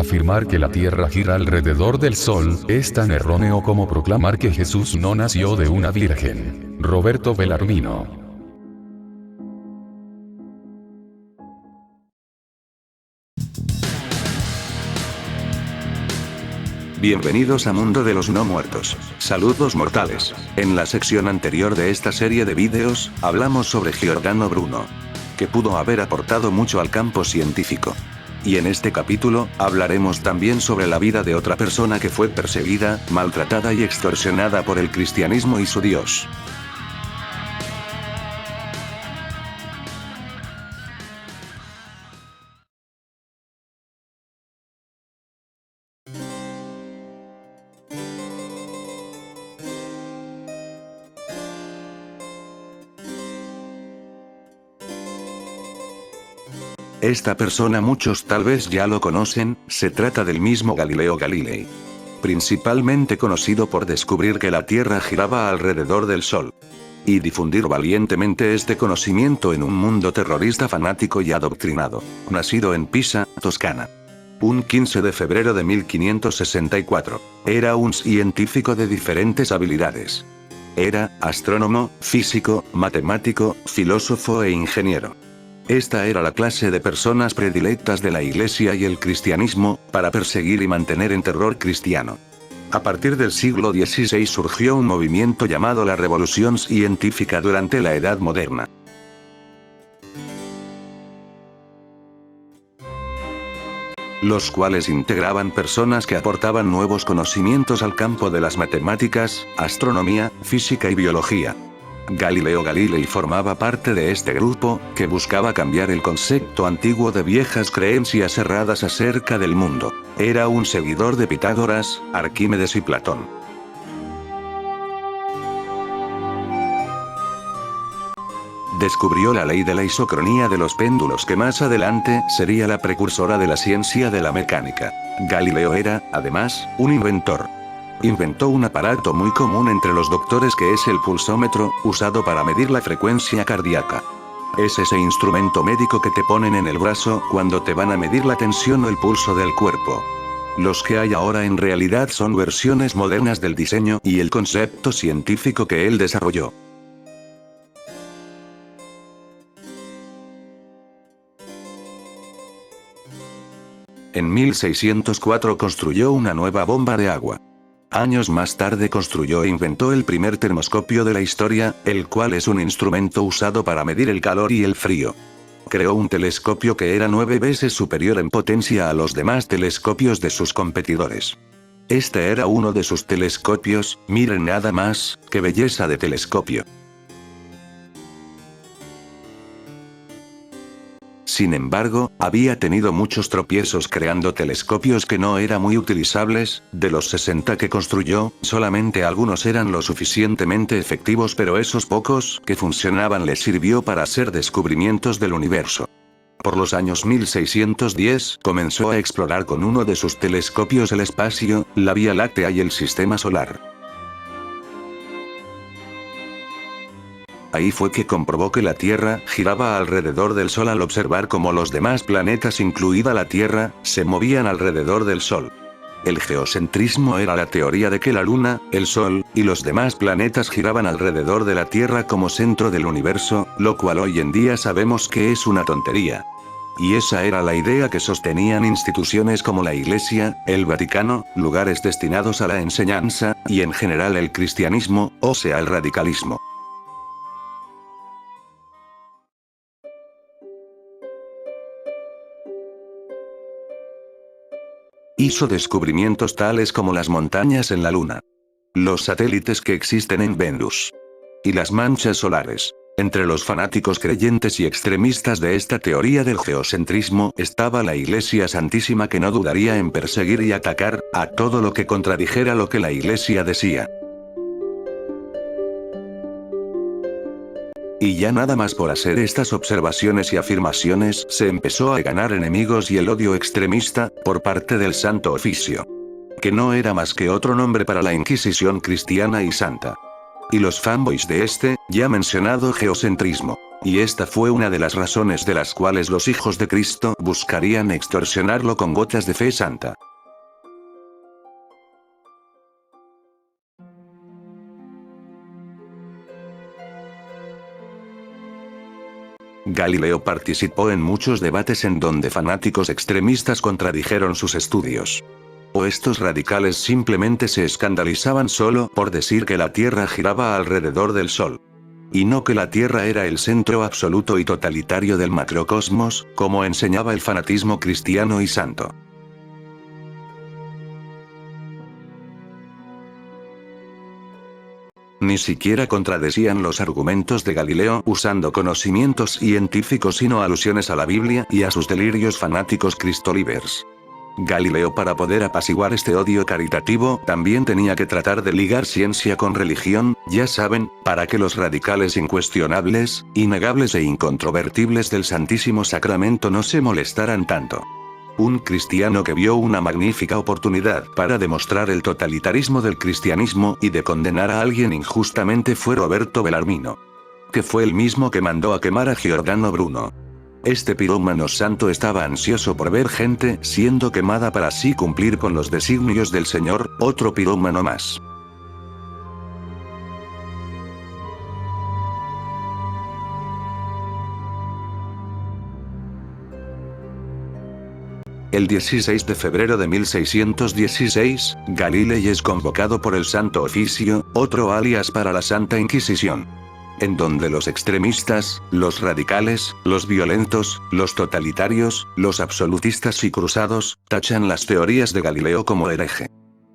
Afirmar que la Tierra gira alrededor del Sol es tan erróneo como proclamar que Jesús no nació de una virgen. Roberto Bellarmino. Bienvenidos a Mundo de los No Muertos. Saludos mortales. En la sección anterior de esta serie de vídeos, hablamos sobre Giordano Bruno, que pudo haber aportado mucho al campo científico. Y en este capítulo, hablaremos también sobre la vida de otra persona que fue perseguida, maltratada y extorsionada por el cristianismo y su Dios. Esta persona muchos tal vez ya lo conocen, se trata del mismo Galileo Galilei. Principalmente conocido por descubrir que la Tierra giraba alrededor del Sol. Y difundir valientemente este conocimiento en un mundo terrorista fanático y adoctrinado. Nacido en Pisa, Toscana. Un 15 de febrero de 1564. Era un científico de diferentes habilidades. Era astrónomo, físico, matemático, filósofo e ingeniero. Esta era la clase de personas predilectas de la Iglesia y el cristianismo, para perseguir y mantener en terror cristiano. A partir del siglo XVI surgió un movimiento llamado la Revolución Científica durante la Edad Moderna. Los cuales integraban personas que aportaban nuevos conocimientos al campo de las matemáticas, astronomía, física y biología. Galileo Galilei formaba parte de este grupo, que buscaba cambiar el concepto antiguo de viejas creencias erradas acerca del mundo. Era un seguidor de Pitágoras, Arquímedes y Platón. Descubrió la ley de la isocronía de los péndulos, que más adelante sería la precursora de la ciencia de la mecánica. Galileo era, además, un inventor. Inventó un aparato muy común entre los doctores que es el pulsómetro, usado para medir la frecuencia cardíaca. Es ese instrumento médico que te ponen en el brazo cuando te van a medir la tensión o el pulso del cuerpo. Los que hay ahora en realidad son versiones modernas del diseño y el concepto científico que él desarrolló. En 1604 construyó una nueva bomba de agua. Años más tarde construyó e inventó el primer termoscopio de la historia, el cual es un instrumento usado para medir el calor y el frío. Creó un telescopio que era 9 veces superior en potencia a los demás telescopios de sus competidores. Este era uno de sus telescopios, miren nada más, qué belleza de telescopio. Sin embargo, había tenido muchos tropiezos creando telescopios que no eran muy utilizables. De los 60 que construyó, solamente algunos eran lo suficientemente efectivos, pero esos pocos que funcionaban le sirvió para hacer descubrimientos del universo. Por los años 1610, comenzó a explorar con uno de sus telescopios el espacio, la Vía Láctea y el sistema solar. Ahí fue que comprobó que la Tierra giraba alrededor del Sol al observar cómo los demás planetas, incluida la Tierra, se movían alrededor del Sol. El geocentrismo era la teoría de que la Luna, el Sol, y los demás planetas giraban alrededor de la Tierra como centro del universo, lo cual hoy en día sabemos que es una tontería. Y esa era la idea que sostenían instituciones como la Iglesia, el Vaticano, lugares destinados a la enseñanza, y en general el cristianismo, o sea el radicalismo. Hizo descubrimientos tales como las montañas en la Luna, los satélites que existen en Venus, y las manchas solares. Entre los fanáticos creyentes y extremistas de esta teoría del geocentrismo, estaba la Iglesia Santísima, que no dudaría en perseguir y atacar a todo lo que contradijera lo que la Iglesia decía. Y ya nada más por hacer estas observaciones y afirmaciones, se empezó a ganar enemigos y el odio extremista, por parte del Santo Oficio. Que no era más que otro nombre para la Inquisición cristiana y santa. y los fanboys de este, ya mencionado geocentrismo. Y esta fue una de las razones de las cuales los hijos de Cristo buscarían extorsionarlo con gotas de fe santa. Galileo participó en muchos debates en donde fanáticos extremistas contradijeron sus estudios. O estos radicales simplemente se escandalizaban solo por decir que la Tierra giraba alrededor del Sol. Y no que la Tierra era el centro absoluto y totalitario del macrocosmos, como enseñaba el fanatismo cristiano y santo. Ni siquiera contradecían los argumentos de Galileo usando conocimientos científicos sino alusiones a la Biblia y a sus delirios fanáticos cristolivers. Galileo, para poder apaciguar este odio caritativo, también tenía que tratar de ligar ciencia con religión, ya saben, para que los radicales incuestionables, innegables e incontrovertibles del Santísimo Sacramento no se molestaran tanto. Un cristiano que vio una magnífica oportunidad para demostrar el totalitarismo del cristianismo y de condenar a alguien injustamente fue Roberto Bellarmino. Que fue el mismo que mandó a quemar a Giordano Bruno. Este pirómano santo estaba ansioso por ver gente siendo quemada para así cumplir con los designios del Señor, otro pirómano más. El 16 de febrero de 1616, Galilei es convocado por el Santo Oficio, otro alias para la Santa Inquisición. En donde los extremistas, los radicales, los violentos, los totalitarios, los absolutistas y cruzados, tachan las teorías de Galileo como hereje.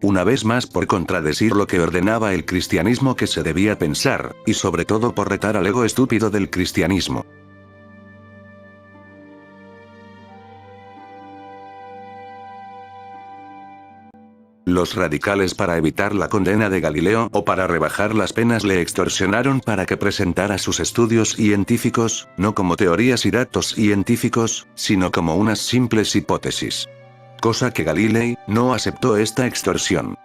Una vez más por contradecir lo que ordenaba el cristianismo que se debía pensar, y sobre todo por retar al ego estúpido del cristianismo. Los radicales, para evitar la condena de Galileo o para rebajar las penas, le extorsionaron para que presentara sus estudios científicos, no como teorías y datos científicos, sino como unas simples hipótesis. Cosa que Galilei no aceptó esta extorsión.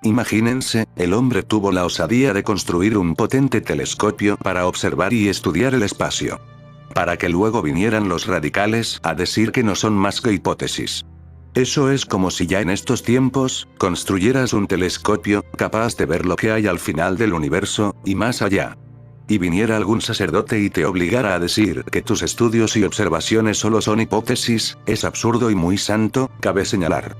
Imagínense, el hombre tuvo la osadía de construir un potente telescopio para observar y estudiar el espacio. Para que luego vinieran los radicales a decir que no son más que hipótesis. Eso es como si ya en estos tiempos, construyeras un telescopio, capaz de ver lo que hay al final del universo, y más allá. Y viniera algún sacerdote y te obligara a decir que tus estudios y observaciones solo son hipótesis, es absurdo y muy santo, cabe señalar.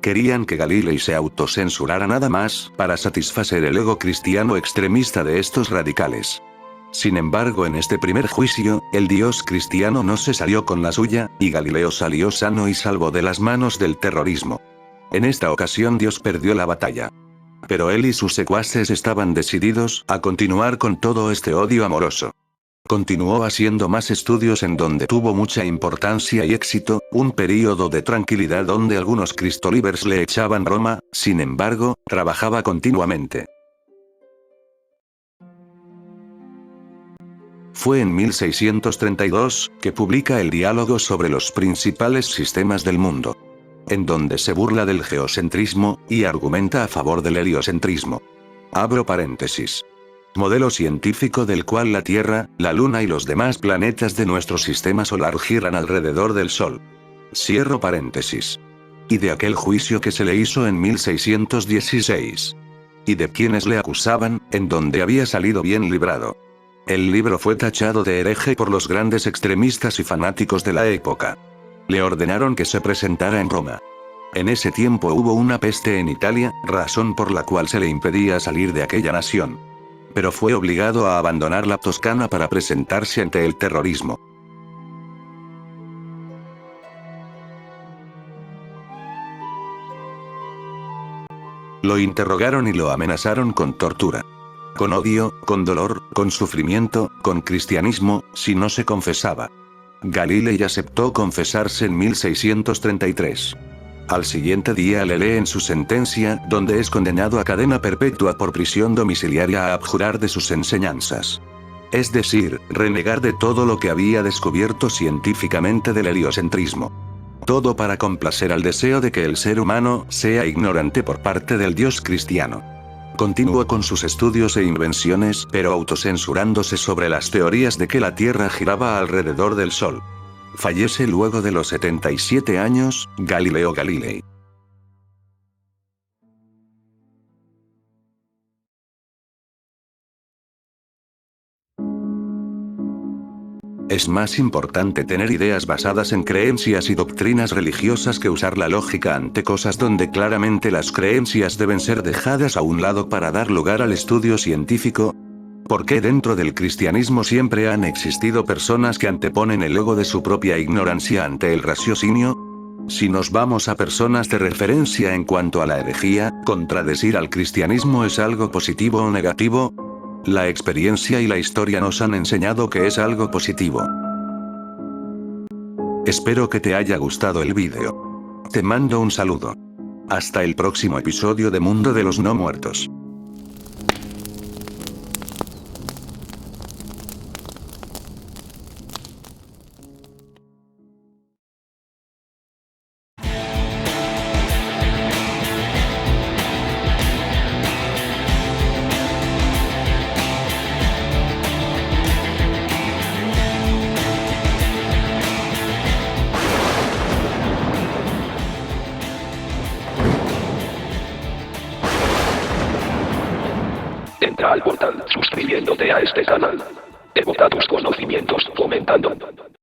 Querían que Galilei se autocensurara nada más para satisfacer el ego cristiano extremista de estos radicales. Sin embargo, en este primer juicio, el Dios cristiano no se salió con la suya, y Galileo salió sano y salvo de las manos del terrorismo. En esta ocasión Dios perdió la batalla. Pero él y sus secuaces estaban decididos a continuar con todo este odio amoroso. Continuó haciendo más estudios en donde tuvo mucha importancia y éxito, un período de tranquilidad donde algunos cristolivers le echaban broma, sin embargo, trabajaba continuamente. Fue en 1632 que publica el Diálogo sobre los principales sistemas del mundo, en donde se burla del geocentrismo y argumenta a favor del heliocentrismo. Abro paréntesis. Modelo científico del cual la Tierra, la Luna y los demás planetas de nuestro sistema solar giran alrededor del Sol. Cierro paréntesis. Y de aquel juicio que se le hizo en 1616. Y de quienes le acusaban, en donde había salido bien librado. El libro fue tachado de hereje por los grandes extremistas y fanáticos de la época. Le ordenaron que se presentara en Roma. En ese tiempo hubo una peste en Italia, razón por la cual se le impedía salir de aquella nación. Pero fue obligado a abandonar la Toscana para presentarse ante el terrorismo. Lo interrogaron y lo amenazaron con tortura. Con odio, con dolor, con sufrimiento, con cristianismo, si no se confesaba. Galilei aceptó confesarse en 1633. Al siguiente día le leen su sentencia, donde es condenado a cadena perpetua por prisión domiciliaria a abjurar de sus enseñanzas. Es decir, renegar de todo lo que había descubierto científicamente del heliocentrismo. Todo para complacer al deseo de que el ser humano sea ignorante por parte del Dios cristiano. Continuó con sus estudios e invenciones, pero autocensurándose sobre las teorías de que la Tierra giraba alrededor del Sol. Fallece luego de los 77 años, Galileo Galilei. Es más importante tener ideas basadas en creencias y doctrinas religiosas que usar la lógica ante cosas donde claramente las creencias deben ser dejadas a un lado para dar lugar al estudio científico. ¿Por qué dentro del cristianismo siempre han existido personas que anteponen el ego de su propia ignorancia ante el raciocinio? Si nos vamos a personas de referencia en cuanto a la herejía, ¿contradecir al cristianismo es algo positivo o negativo? La experiencia y la historia nos han enseñado que es algo positivo. Espero que te haya gustado el vídeo. Te mando un saludo. Hasta el próximo episodio de Mundo de los No Muertos. Entra al portal suscribiéndote a este canal. Evota tus conocimientos fomentando